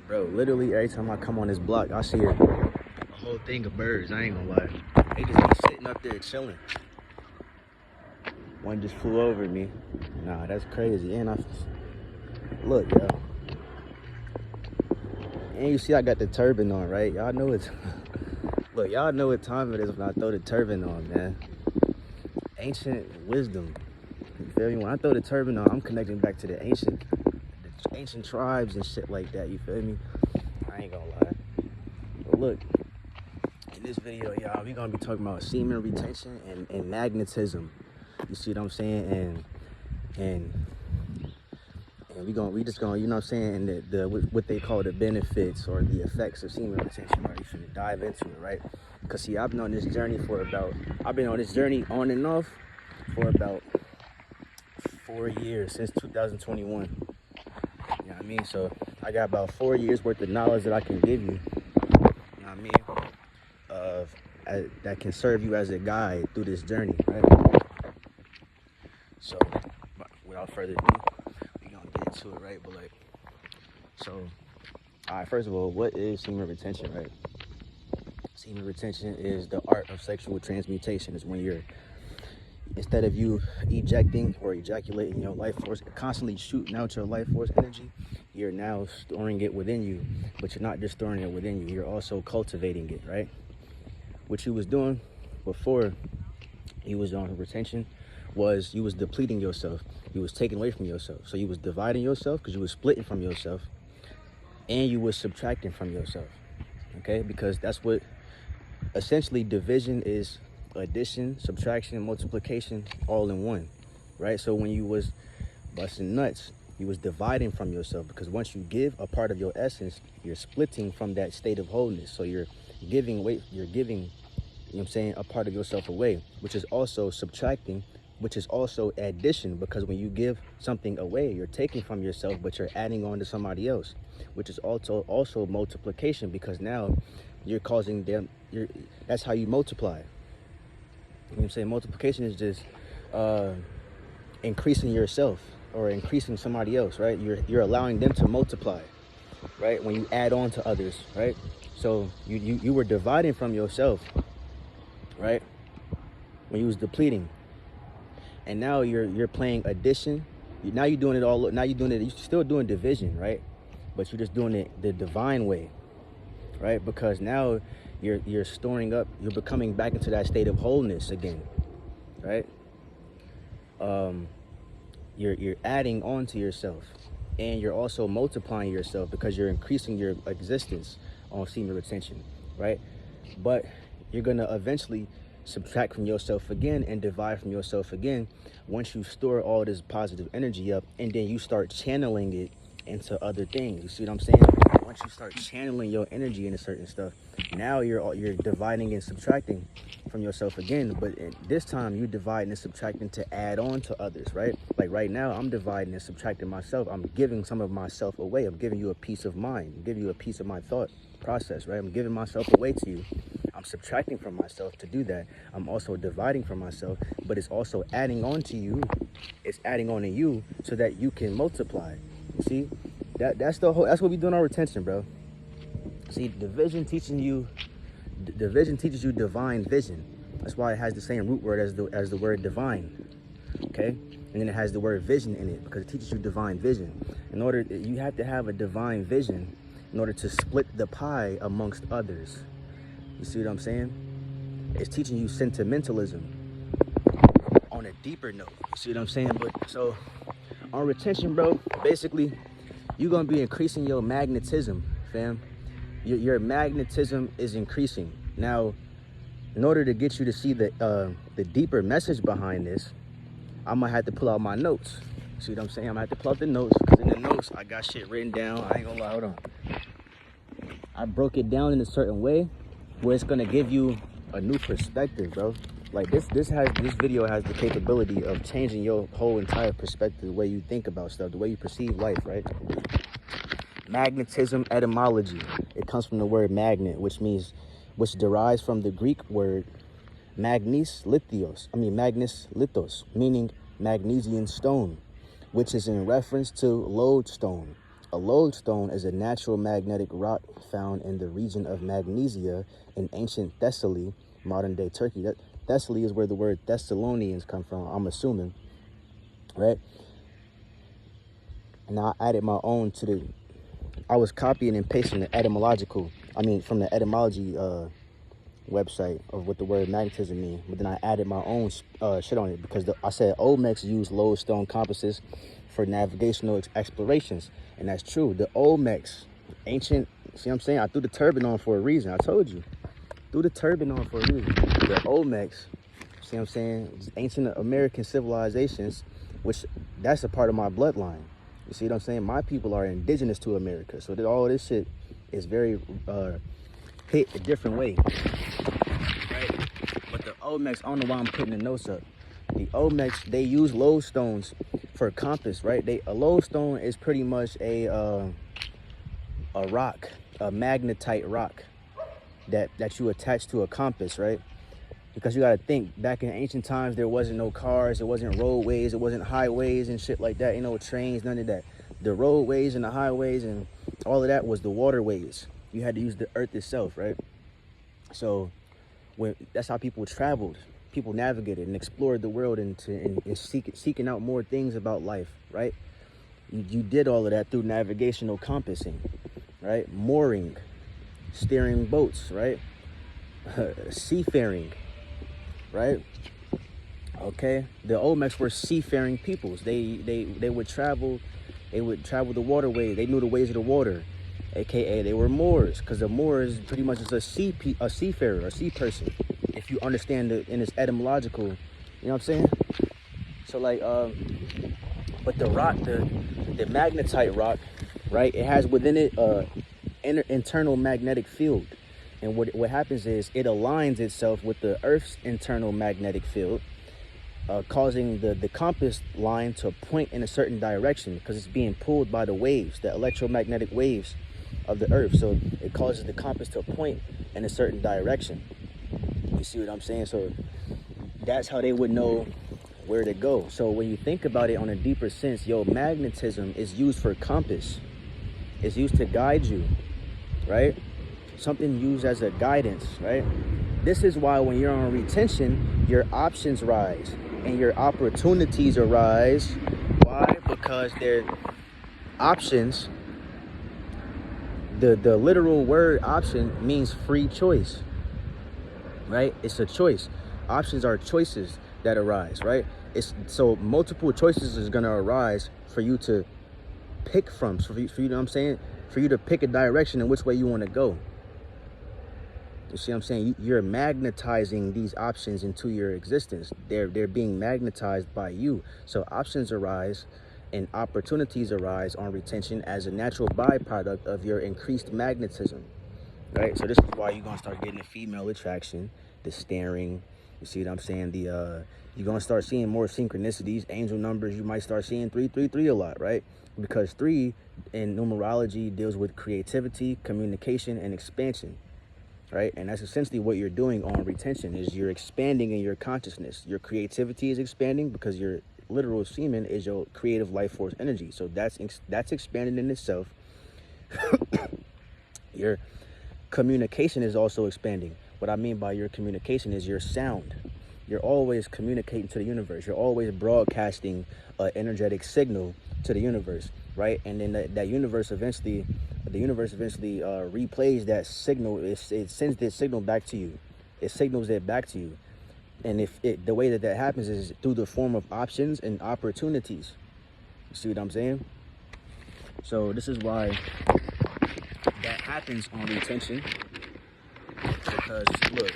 Bro, literally every time I come on this block, I see a whole thing of birds. I ain't gonna lie. They just be sitting up there chilling. One just flew over me. Nah, that's crazy. And look, yo. And you see I got the turban on, right? Y'all know it's, look, y'all know what time it is when I throw the turban on, man. Ancient wisdom. You feel me? When I throw the turban on, I'm connecting back to the ancient tribes and shit like that. You feel me? I ain't gonna lie. But look, in this video, y'all, we gonna be talking about semen retention and magnetism. You see what I'm saying? And we just gonna, you know what I'm saying, the what they call the benefits or the effects of semen retention, right? You should dive into it, right? Because see, I've been on this journey on and off for about 4 years, since 2021. You know what I mean? So I got about 4 years worth of knowledge that I can give you. You know what I mean? That can serve you as a guide through this journey, right? So without further ado, we gonna get into it, right? But like, so, all right, first of all, what is semen retention, right? Semen retention is the art of sexual transmutation. Is when you're, instead of you ejecting or ejaculating your life force, constantly shooting out your life force energy, you're now storing it within you. But you're not just storing it within you, you're also cultivating it, right? What you was doing before you was on retention was you was depleting yourself. You was taking away from yourself. So you was dividing yourself because you was splitting from yourself, and you was subtracting from yourself, okay? Because that's what essentially division is: addition, subtraction, multiplication, all in one, right? So when you was busting nuts, you was dividing from yourself, because once you give a part of your essence, you're splitting from that state of wholeness. So you're giving away, you know what I'm saying, a part of yourself away, which is also subtracting, which is also addition, because when you give something away, you're taking from yourself, but you're adding on to somebody else, which is also multiplication, because now you're causing them, that's how you multiply. You know what I'm saying? Multiplication is just increasing yourself or increasing somebody else, right? You're allowing them to multiply, right? When you add on to others, right? So you were dividing from yourself, right? When you was depleting, and now you're playing addition. Now you're doing it all. Now you're doing it. You're still doing division, right? But you're just doing it the divine way, right? Because now you're storing up. You're becoming back into that state of wholeness again, right? You're adding on to yourself, and you're also multiplying yourself because you're increasing your existence on semen retention, right? But you're gonna eventually subtract from yourself again and divide from yourself again once you store all this positive energy up, and then you start channeling it into other things. You see what I'm saying? Once you start channeling your energy into certain stuff, now you're dividing and subtracting from yourself again, but this time you dividing and subtracting to add on to others, right? Like right now, I'm dividing and subtracting myself. I'm giving some of myself away. I'm giving you a piece of mind. I'm giving you a piece of my thought process, right? I'm giving myself away to you. I'm subtracting from myself to do that. I'm also dividing from myself, but it's also adding on to you. It's adding on to you so that you can multiply. You see, that's what we do in our retention, bro. See, division teaches you divine vision. That's why it has the same root word as the word divine. Okay, and then it has the word vision in it because it teaches you divine vision. You have to have a divine vision in order to split the pie amongst others. You see what I'm saying? It's teaching you sentimentalism on a deeper note. You see what I'm saying? But so on retention, bro, basically you're gonna be increasing your magnetism, fam. Your magnetism is increasing. Now, in order to get you to see the deeper message behind this, I'm gonna have to pull out my notes. See what I'm saying? I'm gonna have to pull out the notes, because in the notes I got shit written down. I ain't gonna lie, hold on. I broke it down in a certain way where it's gonna give you a new perspective, bro. Like this video has the capability of changing your whole entire perspective, the way you think about stuff, the way you perceive life, right? Magnetism etymology. It comes from the word magnet, which derives from the Greek word magnes lithos, meaning magnesian stone, which is in reference to lodestone, a A lodestone is a natural magnetic rock found in the region of Magnesia in ancient Thessaly, modern-day Turkey. Thessaly is where the word Thessalonians come from, I'm assuming, right? And I added my own to the... I was copying and pasting the from the etymology website of what the word magnetism means, but then I added my own shit on it because I said Olmecs use lodestone compasses for navigational explorations, and that's true. The Olmecs, ancient, see what I'm saying? I threw the turban on for a reason. I told you, threw the turban on for a reason. The Olmecs, see what I'm saying? Ancient American civilizations, which that's a part of my bloodline. You see what I'm saying? My people are indigenous to America, so that all this shit is very hit a different way, right? But the Olmecs, I don't know why I'm putting the notes up. The Olmecs, they use lodestones for compass, right? A lodestone is pretty much a rock, a magnetite rock that you attach to a compass, right? Because you got to think, back in ancient times, there wasn't no cars, there wasn't roadways, there wasn't highways and shit like that, you know, trains, none of that. The roadways and the highways and all of that was the waterways. You had to use the earth itself, right? So that's how people traveled. People navigated and explored the world and seeking out more things about life, right? You did all of that through navigational compassing, right? Mooring, steering boats, right? Seafaring, right? Okay, the Olmecs were seafaring peoples. They would travel. They would travel the waterway. They knew the ways of the water, aka they were Moors, because the Moor is pretty much just a seafarer, a sea person. If you understand in its etymological, you know what I'm saying? So like, but the rock, the magnetite rock, right? It has within it internal magnetic field, and what happens is it aligns itself with the Earth's internal magnetic field, causing the compass line to point in a certain direction because it's being pulled by the waves, the electromagnetic waves of the Earth. So it causes the compass to point in a certain direction. You see what I'm saying? So that's how they would know where to go. So when you think about it on a deeper sense, magnetism is used for compass. It's used to guide you, right? Something used as a guidance, right? This is why when you're on retention, your options rise and your opportunities arise. Why? Because they're options. The literal word option means free choice, right? It's a choice. Options are choices that arise, right? So multiple choices is gonna arise for you to pick from. So for you, you know what I'm saying? For you to pick a direction in which way you want to go. You see what I'm saying? You're magnetizing these options into your existence. They're being magnetized by you. So options arise and opportunities arise on retention as a natural byproduct of your increased magnetism, right? So this is why you're gonna start getting the female attraction, the staring. You see what I'm saying? You're gonna start seeing more synchronicities, angel numbers. You might start seeing 333 a lot, right? Because 3 in numerology deals with creativity, communication, and expansion. Right? And that's essentially what you're doing on retention, is you're expanding in your consciousness. Your creativity is expanding because your literal semen is your creative life force energy. So that's expanding in itself. Your communication is also expanding. What I mean by your communication is your sound. You're always communicating to the universe. You're always broadcasting an energetic signal to the universe, right? And then that universe eventually replays that signal. It sends that signal back to you. It signals it back to you. And the way that happens is through the form of options and opportunities. You see what I'm saying? So this is why that happens on retention. Because look,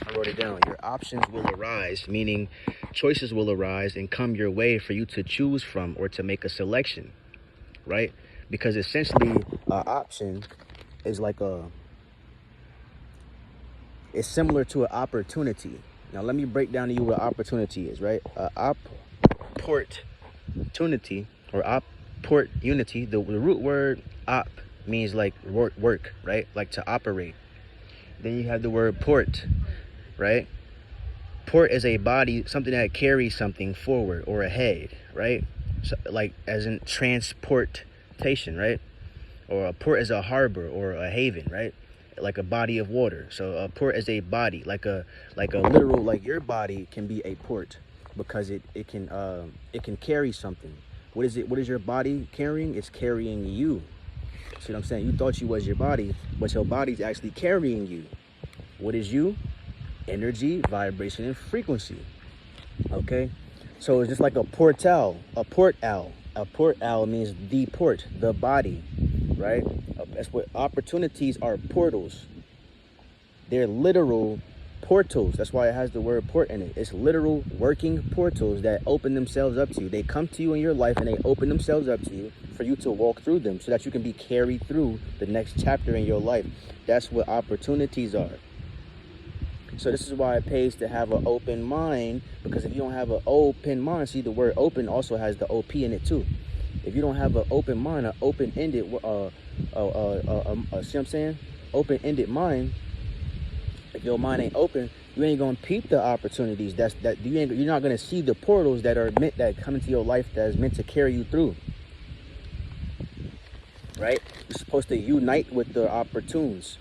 I wrote it down. Your options will arise, meaning choices will arise and come your way for you to choose from or to make a selection, right? Because essentially, an option is like it's similar to an opportunity. Now, let me break down to you what opportunity is, right? Opportunity or opportunity, the root word op means like work, right? Like to operate. Then you have the word port, right? Port is a body, something that carries something forward or ahead, right? So, like as in transport transportation, right? Or a port is a harbor or a haven, right? Like a body of water. So a port is a body, like a literal, like your body can be a port because it can carry something. What is your body carrying? It's carrying you. See what I'm saying? You thought you was your body, but your body's actually carrying you. What is you? Energy, vibration, and frequency. Okay? So it's just like a portal, a port owl. A port owl means the port, the body, right? That's what opportunities are, portals. They're literal portals. That's why it has the word port in it. It's literal working portals that open themselves up to you. They come to you in your life and they open themselves up to you for you to walk through them so that you can be carried through the next chapter in your life. That's what opportunities are. So this is why it pays to have an open mind, because if you don't have an open mind, see, the word open also has the OP in it too. If you don't have an open mind, an open-ended, see what I'm saying? Open-ended mind. If your mind ain't open, you ain't gonna peep the opportunities. You're not gonna see the portals that come into your life that is meant to carry you through. Right? You're supposed to unite with the opportunities.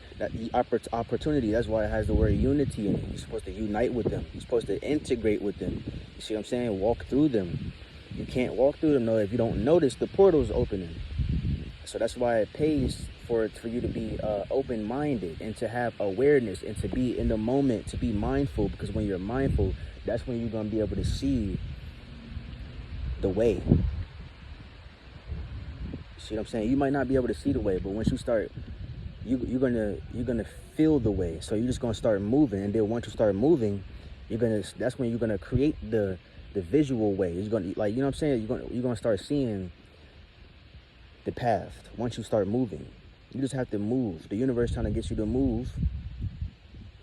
Opportunity. That's why it has the word unity in it. You're supposed to unite with them. You're supposed to integrate with them. You see what I'm saying? Walk through them. You can't walk through them though if you don't notice the portals opening. So that's why it pays for you to be open-minded and to have awareness and to be in the moment, to be mindful, because when you're mindful, that's when you're gonna be able to see the way. See what I'm saying? You might not be able to see the way, but once you start, you're gonna feel the way. So you're just gonna start moving, and then once you start moving, that's when you're gonna create the visual way. You're gonna, like, you know what I'm saying? You're gonna start seeing the path once you start moving. You just have to move. The universe trying to get you to move.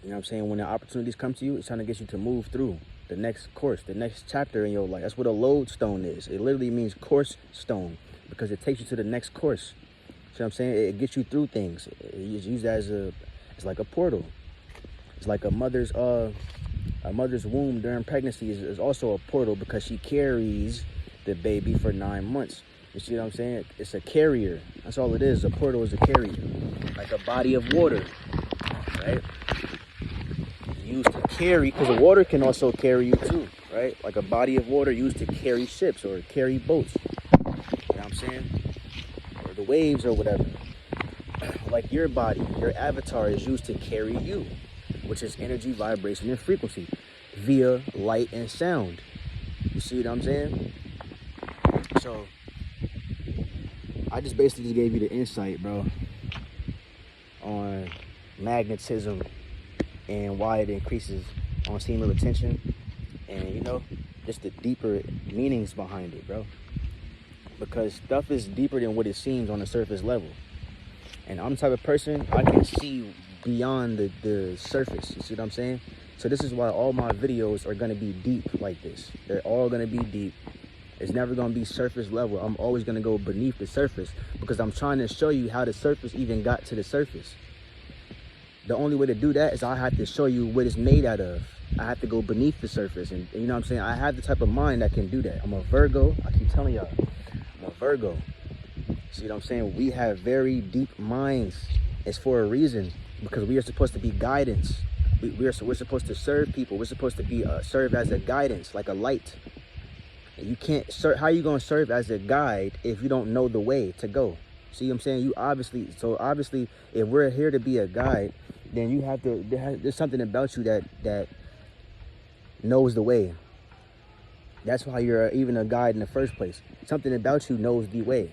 You know what I'm saying? When the opportunities come to you, it's trying to get you to move through the next course, the next chapter in your life. That's what a lodestone is. It literally means course stone, because it takes you to the next course. See what I'm saying? It gets you through things. It's used as it's like a portal. It's like a mother's womb during pregnancy is also a portal, because she carries the baby for 9 months. You see what I'm saying? It's a carrier. That's all it is. A portal is a carrier. Like a body of water, right? Used to carry, because the water can also carry you too, right? Like a body of water used to carry ships or carry boats. You know what I'm saying? Or the waves or whatever. Like your body, your avatar is used to carry you, which is energy, vibration, and frequency via light and sound. You see what I'm saying? So I just basically gave you the insight, bro, on magnetism and why it increases on semen retention, and, you know, just the deeper meanings behind it, bro. Because stuff is deeper than what it seems on the surface level. And I'm the type of person, I can see beyond the surface. You see what I'm saying? So this is why all my videos are going to be deep like this. They're all going to be deep. It's never going to be surface level. I'm always going to go beneath the surface, because I'm trying to show you how the surface even got to the surface. The only way to do that is I have to show you what it's made out of. I have to go beneath the surface. And you know what I'm saying? I have the type of mind that can do that. I'm a Virgo. I keep telling y'all, I'm a Virgo. See what I'm saying? We have very deep minds. It's for a reason, because we are supposed to be guidance. We're supposed to serve people. We're supposed to be serve as a guidance, like a light. You can't serve. How are you going to serve as a guide if you don't know the way to go? See what I'm saying? Obviously, if we're here to be a guide, then you have to, there's something about you that knows the way. That's why you're even a guide in the first place. Something about you knows the way.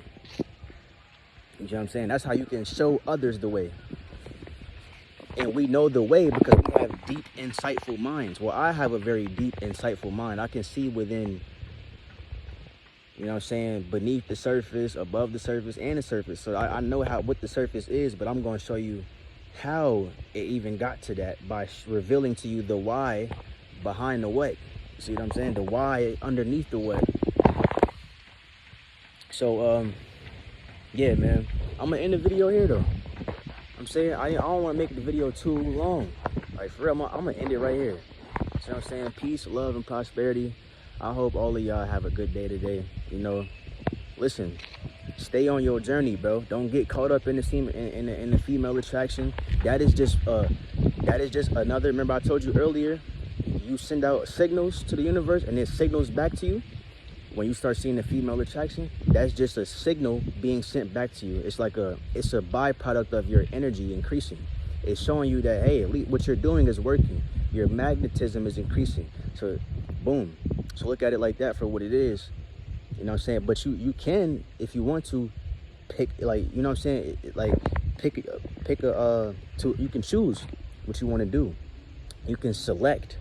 You know what I'm saying? That's how you can show others the way. And we know the way because we have deep, insightful minds. Well, I have a very deep, insightful mind. I can see within, you know what I'm saying, beneath the surface, above the surface, and the surface. So I know what the surface is, but I'm going to show you how it even got to that by revealing to you the why behind the what. See what I'm saying? The why underneath the what. So, yeah, man. I'm going to end the video here, though. I'm saying, I don't want to make the video too long. Like, for real, I'm going to end it right here. See what I'm saying? Peace, love, and prosperity. I hope all of y'all have a good day today. You know, listen, Stay on your journey, bro. Don't get caught up in the female attraction. That is just another. Remember I told you earlier, you send out signals to the universe and it signals back to you. When you start seeing the female attraction, that's just a signal being sent back to you. It's a byproduct of your energy increasing. It's showing you that, hey, at least what you're doing is working. Your magnetism is increasing. So boom. So look at it like that for what it is. You know what I'm saying? But you can, if you want to, pick, like, you know what I'm saying? Like you can choose what you want to do. You can select.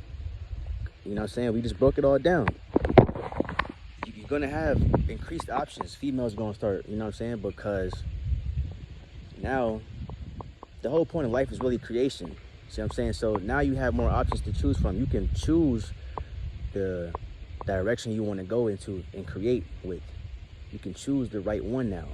You know what I'm saying? We just broke it all down. You're gonna have increased options. Females gonna start, you know what I'm saying? Because now the whole point of life is really creation. See what I'm saying? So now you have more options to choose from. You can choose the direction you want to go into and create with. You can choose the right one now.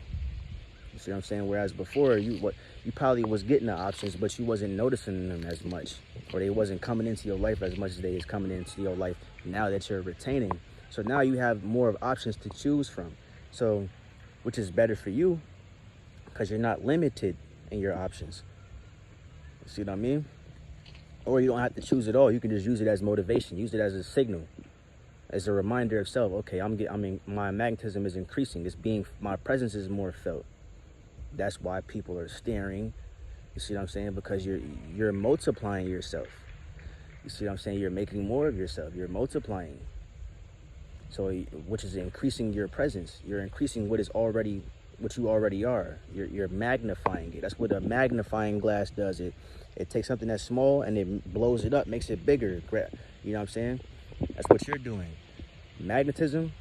You see what I'm saying? Whereas before you probably was getting the options, but you wasn't noticing them as much, or they wasn't coming into your life as much as they is coming into your life now that you're retaining. So now you have more of options to choose from. So, which is better for you because you're not limited in your options. You see what I mean? Or you don't have to choose at all. You can just use it as motivation. Use it as a signal, as a reminder of self. Okay, my magnetism is increasing. My presence is more felt. That's why people are staring. You see what I'm saying? Because you're multiplying yourself. You see what I'm saying? You're making more of yourself. You're multiplying. So, which is increasing your presence. You're increasing what you already are. You're magnifying it. That's what a magnifying glass does. It takes something that's small and it blows it up, makes it bigger. You know what I'm saying? That's what you're doing. Magnetism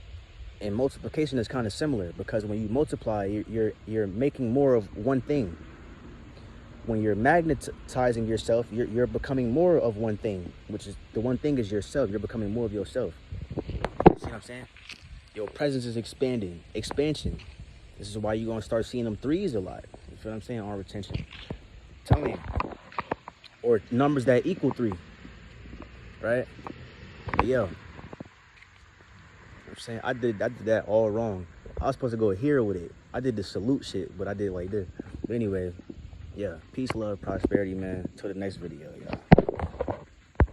and multiplication is kind of similar, because when you multiply, you're making more of one thing. When you're magnetizing yourself, you're becoming more of one thing, which is the one thing is yourself. You're becoming more of yourself. See what I'm saying? Your presence is expanding. Expansion. This is why you're going to start seeing them threes a lot. You feel what I'm saying? On retention. I'm telling you. Or numbers that equal 3. Right? But yo. I'm saying I did that all wrong. I was supposed to go here with it. I did the salute shit, but I did like this. But anyway, yeah. Peace, love, prosperity, man. Till the next video, y'all.